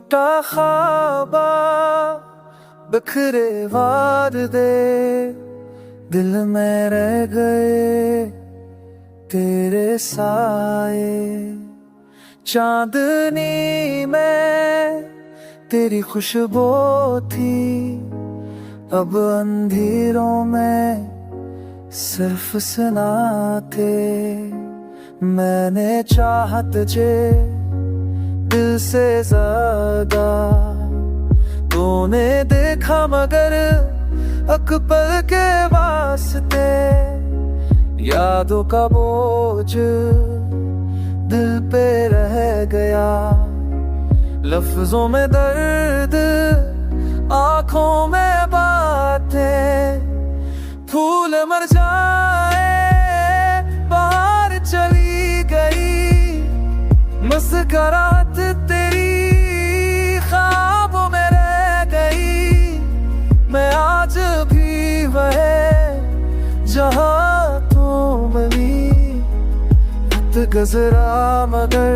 टूटा ख्वाबा बिखरे वार दे, दिल में रह गए तेरे साए। चांदनी में तेरी खुशबू थी, अब अंधेरों में सिर्फ सना थे। मैंने चाहा तुझे दिल से ज्यादा, तूने देखा मगर अकबर के वास्ते। यादों का बोझ दिल पे रह गया, लफ्जों में दर्द आंखों में बातें। फूल मर जाए बाहर चली गई, मुस्कुराहट तेरी ख्वाबों में रह गई। मैं आज भी वह जहां तू मिली, वक्त गुजरा मगर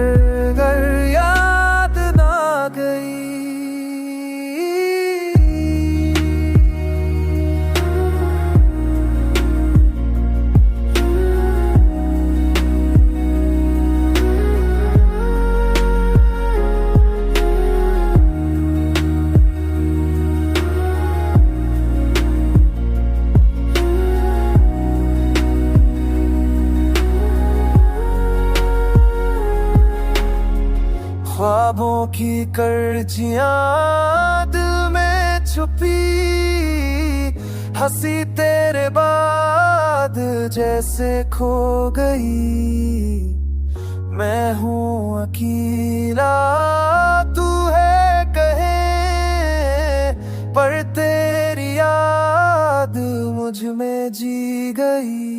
घर याद ना गई। ख्वाबों की कर्जियां दिल में छुपी, हंसी तेरे बाद जैसे खो गई। मैं हूँ अकेला तू है कहे, पर तेरी याद मुझ में जी गई।